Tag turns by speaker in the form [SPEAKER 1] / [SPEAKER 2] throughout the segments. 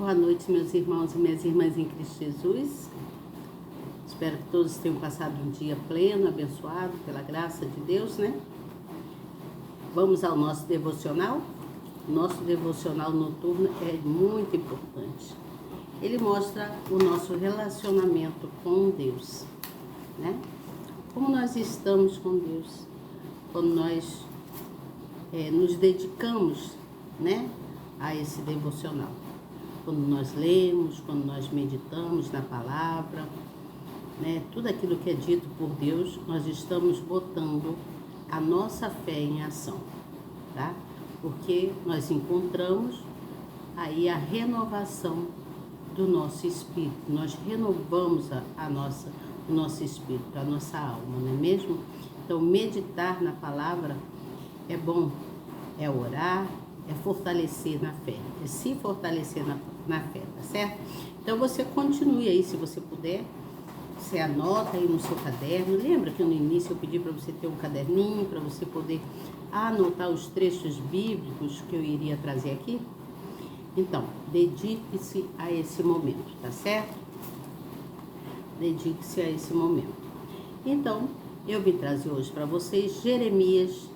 [SPEAKER 1] Boa noite, meus irmãos e minhas irmãs em Cristo Jesus. Espero que todos tenham passado um dia pleno, abençoado pela graça de Deus, né? Vamos ao nosso devocional. Nosso devocional noturno é muito importante. Ele mostra o nosso relacionamento com Deus, né? Como nós estamos com Deus, quando nós nos dedicamos, né, a esse devocional. Quando nós lemos, quando nós meditamos na palavra, né, tudo aquilo que é dito por Deus, nós estamos botando a nossa fé em ação, tá? Porque nós encontramos aí a renovação do nosso espírito, nós renovamos o nosso espírito, a nossa alma, não é mesmo? Então, meditar na palavra é bom, é orar, é fortalecer na fé, é se fortalecer na fé, tá certo? Então você continue aí, se você puder, você anota aí no seu caderno. Lembra que no início eu pedi para você ter um caderninho, para você poder anotar os trechos bíblicos que eu iria trazer aqui? Então, dedique-se a esse momento, tá certo? Dedique-se a esse momento. Então, eu vim trazer hoje para vocês Jeremias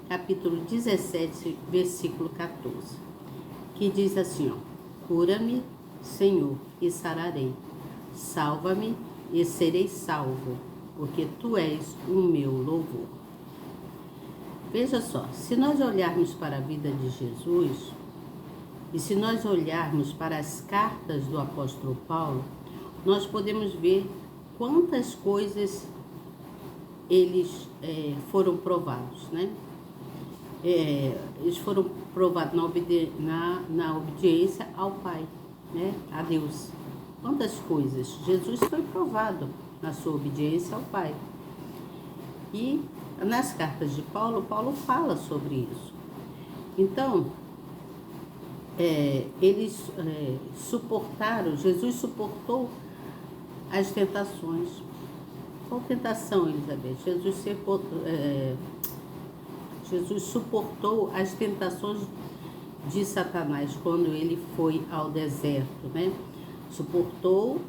[SPEAKER 1] capítulo 17, versículo 14, que diz assim, ó: cura-me, Senhor, e sararei, salva-me e serei salvo, porque tu és o meu louvor. Veja só, se nós olharmos para a vida de Jesus, e se nós olharmos para as cartas do apóstolo Paulo, nós podemos ver quantas coisas eles foram provados, né? Eles foram provados na obediência ao Pai, né? A Deus. Quantas coisas? Jesus foi provado na sua obediência ao Pai. E nas cartas de Paulo, Paulo fala sobre isso. Então, eles suportaram, Jesus suportou as tentações. Qual tentação, Elizabeth? Jesus suportou as tentações de Satanás quando ele foi ao deserto, né? Suportou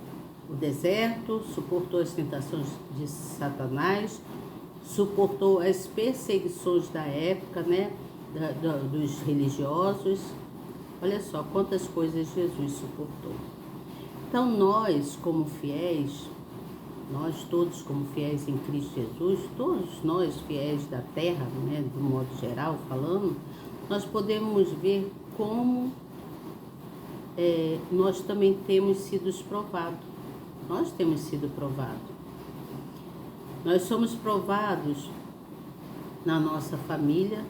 [SPEAKER 1] o deserto, suportou as tentações de Satanás, suportou as perseguições da época, né? Dos religiosos. Olha só quantas coisas Jesus suportou. Então nós, como fiéis, nós todos como fiéis em Cristo Jesus, todos nós fiéis da terra, né, do modo geral falando, nós podemos ver como nós também temos sido provados. Nós temos sido provados. Nós somos provados na nossa família,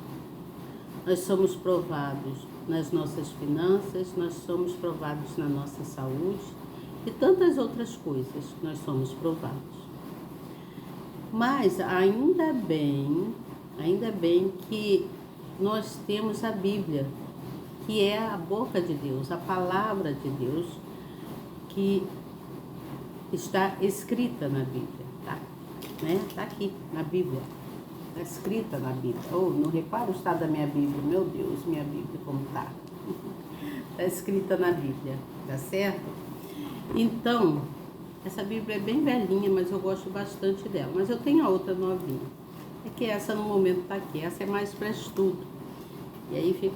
[SPEAKER 1] nós somos provados nas nossas finanças, nós somos provados na nossa saúde, e tantas outras coisas que nós somos provados. Mas ainda bem que nós temos a Bíblia, que é a boca de Deus, a palavra de Deus, que está escrita na Bíblia, tá? Né? Tá aqui na Bíblia, está escrita na Bíblia. Oh, não repara o estado da minha Bíblia, meu Deus, minha Bíblia como tá. Está escrita na Bíblia, tá certo? Então, essa Bíblia é bem velhinha, mas eu gosto bastante dela. Mas eu tenho a outra novinha. É que essa no momento está aqui. Essa é mais para estudo. E aí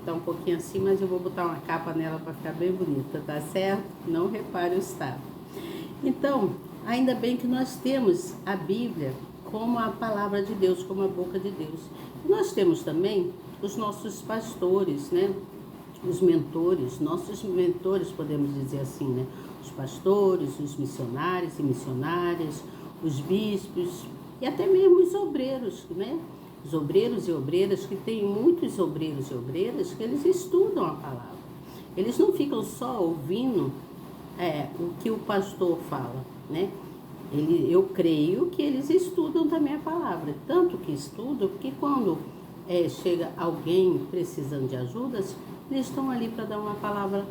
[SPEAKER 1] tá um pouquinho assim, mas eu vou botar uma capa nela para ficar bem bonita, tá certo? Não repare o estado. Então, ainda bem que nós temos a Bíblia como a palavra de Deus, como a boca de Deus. E nós temos também os nossos pastores, né? Os mentores, nossos mentores, podemos dizer assim, né? Os pastores, os missionários e missionárias, os bispos e até mesmo os obreiros, né? Os obreiros e obreiras, que tem muitos obreiros e obreiras que eles estudam a palavra. Eles não ficam só ouvindo o que o pastor fala, né? Eu creio que eles estudam também a palavra, tanto que estudam que quando chega alguém precisando de ajudas, eles estão ali para dar uma palavra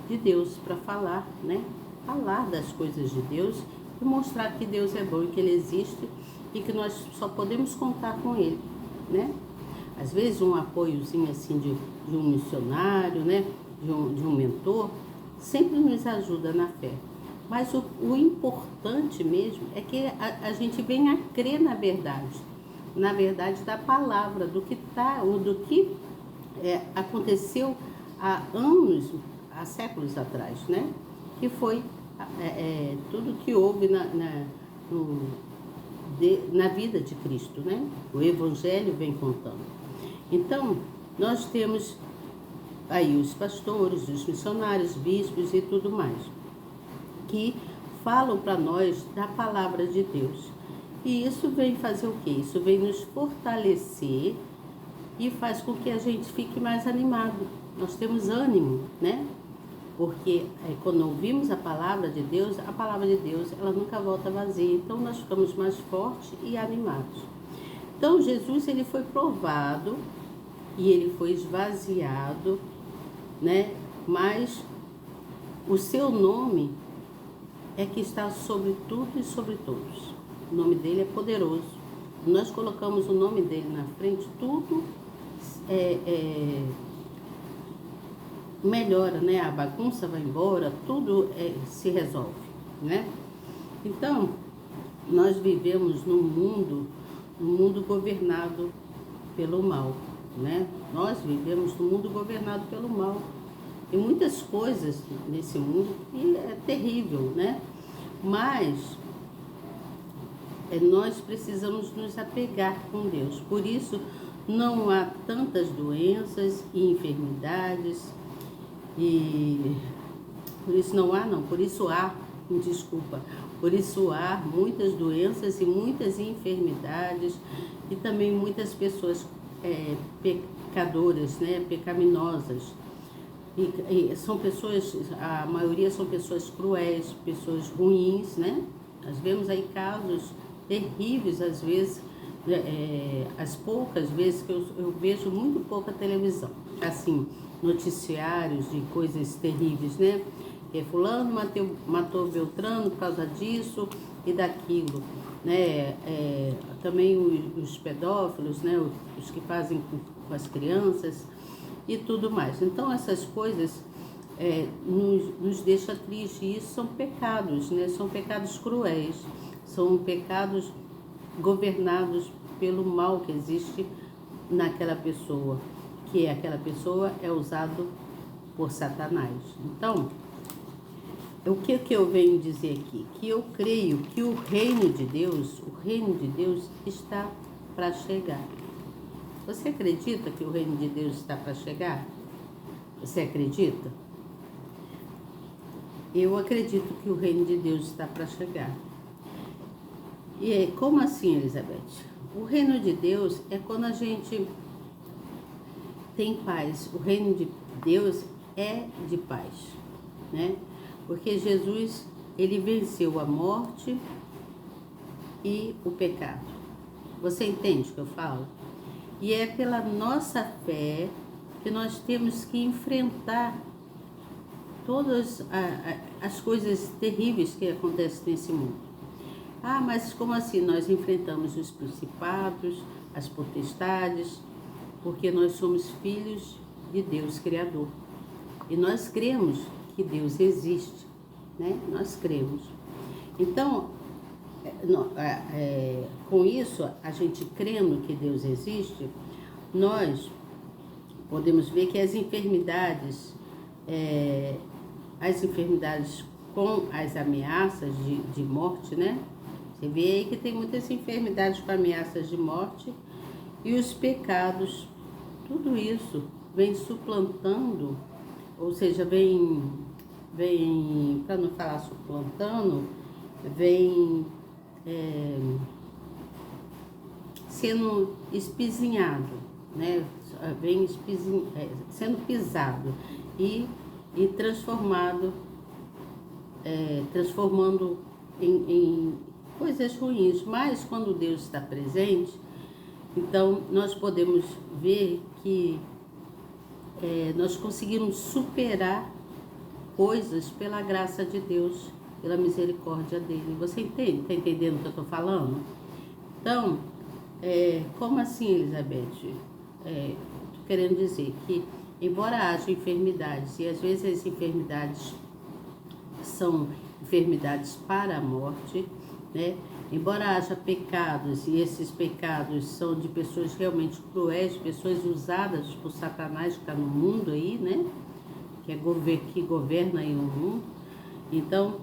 [SPEAKER 1] de Deus, para falar, né? Falar das coisas de Deus e mostrar que Deus é bom e que Ele existe e que nós só podemos contar com Ele, né? Às vezes um apoiozinho assim de um missionário, né? De um mentor, sempre nos ajuda na fé. Mas o importante mesmo é que a gente venha a crer na verdade da palavra, do que aconteceu há anos, há séculos atrás, né? Que foi tudo que houve na vida de Cristo, né? O Evangelho vem contando. Então, nós temos aí os pastores, os missionários, bispos e tudo mais, que falam para nós da palavra de Deus. E isso vem fazer o quê? Isso vem nos fortalecer e faz com que a gente fique mais animado. Nós temos ânimo, né? Porque quando ouvimos a palavra de Deus, ela nunca volta vazia. Então nós ficamos mais fortes e animados. Então Jesus, ele foi provado e ele foi esvaziado, né? Mas o seu nome é que está sobre tudo e sobre todos. O nome dele é poderoso. Nós colocamos o nome dele na frente, tudo melhora, né? A bagunça vai embora, tudo se resolve, né? Então, nós vivemos num mundo governado pelo mal, né? Nós vivemos num mundo governado pelo mal. Tem muitas coisas nesse mundo que é terrível, né? Mas nós precisamos nos apegar com Deus. Por isso, não há tantas doenças e enfermidades. E por isso há muitas doenças e muitas enfermidades e também muitas pessoas pecadoras, né, pecaminosas. E são pessoas, a maioria são pessoas cruéis, pessoas ruins, né? Nós vemos aí casos terríveis, às vezes, as poucas vezes que eu vejo muito pouca televisão, assim, noticiários de coisas terríveis, né? Fulano matou Beltrano por causa disso e daquilo, né? Também os pedófilos, né? Os que fazem com as crianças e tudo mais. Então essas coisas nos deixam tristes, e isso são pecados, né? São pecados cruéis, são pecados governados pelo mal que existe naquela pessoa, que aquela pessoa é usado por Satanás. Então, o que eu venho dizer aqui? Que eu creio que o reino de Deus está para chegar. Você acredita que o reino de Deus está para chegar? Você acredita? Eu acredito que o reino de Deus está para chegar. E como assim, Elizabeth? O reino de Deus é quando a gente tem paz. O reino de Deus é de paz, né? Porque Jesus, ele venceu a morte e o pecado. Você entende o que eu falo? E é pela nossa fé que nós temos que enfrentar todas as coisas terríveis que acontecem nesse mundo. Ah, mas como assim? Nós enfrentamos os principados, as potestades, porque nós somos filhos de Deus Criador. E nós cremos que Deus existe, né? Nós cremos. Então, com isso, a gente crendo que Deus existe, nós podemos ver que as enfermidades com as ameaças de morte, né? Você vê aí que tem muitas enfermidades com ameaças de morte, e os pecados, tudo isso vem suplantando, ou seja, vem para não falar suplantando, vem sendo espizinhado, né? Vem sendo pisado e transformando em coisas ruins. Mas quando Deus está presente, então nós podemos ver que nós conseguimos superar coisas pela graça de Deus, pela misericórdia dele. Você entende? Está entendendo o que eu estou falando? Então, como assim, Elizabeth? Estou querendo dizer que, embora haja enfermidades, e às vezes as enfermidades são enfermidades para a morte, né? Embora haja pecados, e esses pecados são de pessoas realmente cruéis, pessoas usadas por Satanás que está no mundo aí, né? Que governa aí o mundo. Então,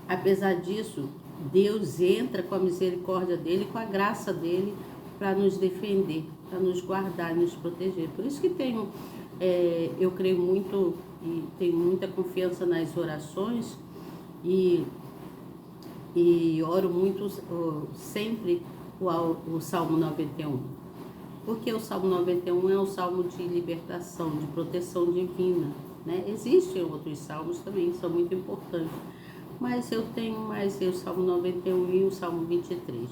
[SPEAKER 1] apesar disso, Deus entra com a misericórdia dele, com a graça dele, para nos defender, para nos guardar e nos proteger. Por isso que eu creio muito e tenho muita confiança nas orações e oro muito sempre o Salmo 91. Porque o Salmo 91 é um salmo de libertação, de proteção divina, né? Existem outros salmos também, que são muito importantes. Mas eu tenho mais o Salmo 91 e o Salmo 23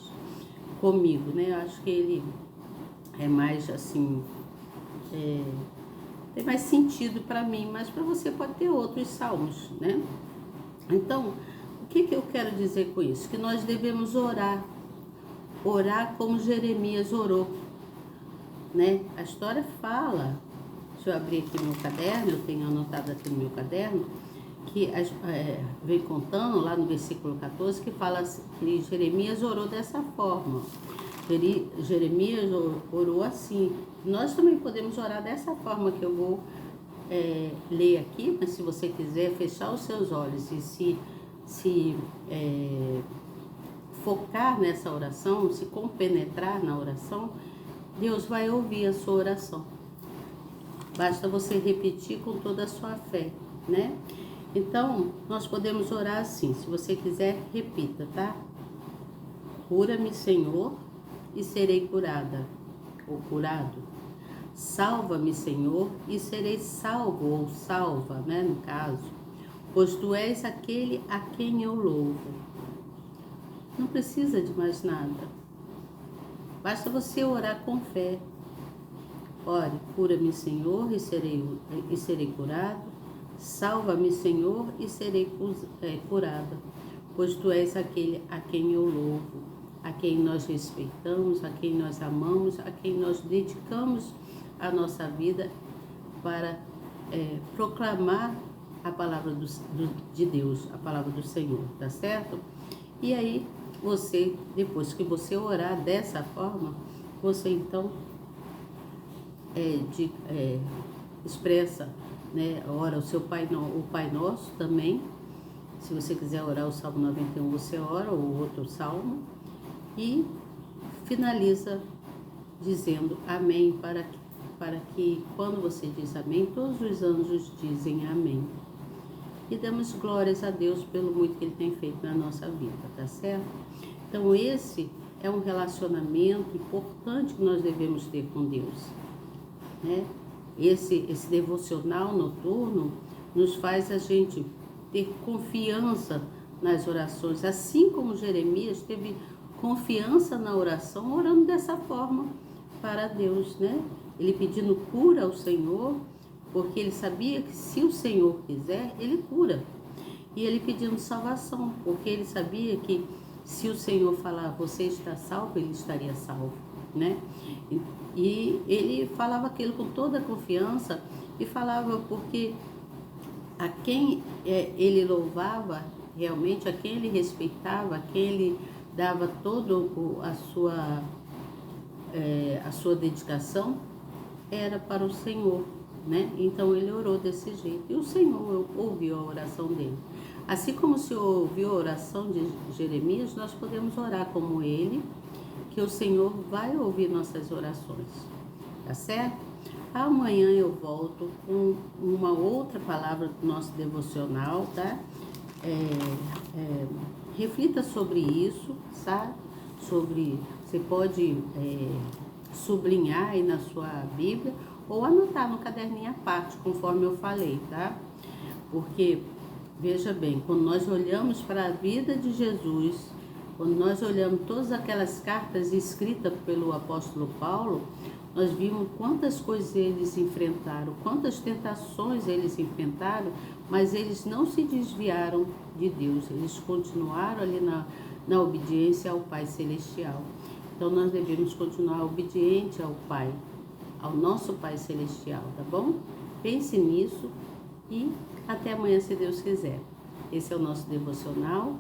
[SPEAKER 1] comigo, né? Acho que ele é mais assim, tem mais sentido para mim, mas para você pode ter outros salmos, né? Então, o que eu quero dizer com isso? Que nós devemos orar como Jeremias orou, né? A história fala, deixa eu abrir aqui meu caderno, eu tenho anotado aqui no meu caderno, que vem contando lá no versículo 14, que fala que Jeremias orou dessa forma. Jeremias orou assim. Nós também podemos orar dessa forma que eu vou ler aqui, mas se você quiser fechar os seus olhos e se focar nessa oração, se compenetrar na oração, Deus vai ouvir a sua oração. Basta você repetir com toda a sua fé, né? Então, nós podemos orar assim. Se você quiser, repita, tá? Cura-me, Senhor, e serei curada, ou curado. Salva-me, Senhor, e serei salvo, ou salva, né, no caso. Pois tu és aquele a quem eu louvo. Não precisa de mais nada. Basta você orar com fé. Ore, cura-me, Senhor, e serei curado. Salva-me, Senhor, e serei curada, pois tu és aquele a quem eu louvo, a quem nós respeitamos, a quem nós amamos, a quem nós dedicamos a nossa vida para proclamar a palavra de Deus, a palavra do Senhor, tá certo? E aí, depois que você orar dessa forma, você então expressa, né, ora o Pai Nosso também. Se você quiser orar o Salmo 91, você ora o outro salmo e finaliza dizendo amém, para que quando você diz amém, todos os anjos dizem amém. E damos glórias a Deus pelo muito que Ele tem feito na nossa vida, tá certo? Então esse é um relacionamento importante que nós devemos ter com Deus, né? Esse devocional noturno nos faz a gente ter confiança nas orações, assim como Jeremias teve confiança na oração, orando dessa forma para Deus, né? Ele pedindo cura ao Senhor, porque ele sabia que se o Senhor quiser, ele cura. E ele pedindo salvação, porque ele sabia que se o Senhor falar, você está salvo, ele estaria salvo, né? E ele falava aquilo com toda a confiança e falava porque a quem ele louvava realmente, a quem ele respeitava, a quem ele dava toda a sua dedicação, era para o Senhor, né? Então ele orou desse jeito e o Senhor ouviu a oração dele. Assim como o Senhor ouviu a oração de Jeremias, nós podemos orar como ele, que o Senhor vai ouvir nossas orações, tá certo? Amanhã eu volto com uma outra palavra do nosso devocional, tá? Reflita sobre isso, sabe? Você pode sublinhar aí na sua Bíblia ou anotar no caderninho à parte, conforme eu falei, tá? Porque, veja bem, quando nós olhamos para a vida de Jesus, quando nós olhamos todas aquelas cartas escritas pelo apóstolo Paulo, nós vimos quantas coisas eles enfrentaram, quantas tentações eles enfrentaram, mas eles não se desviaram de Deus, eles continuaram ali na obediência ao Pai Celestial. Então nós devemos continuar obediente ao Pai, ao nosso Pai Celestial, tá bom? Pense nisso e até amanhã, se Deus quiser. Esse é o nosso devocional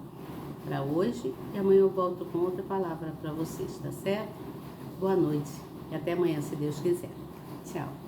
[SPEAKER 1] para hoje. E amanhã eu volto com outra palavra para vocês, tá certo? Boa noite e até amanhã, se Deus quiser. Tchau.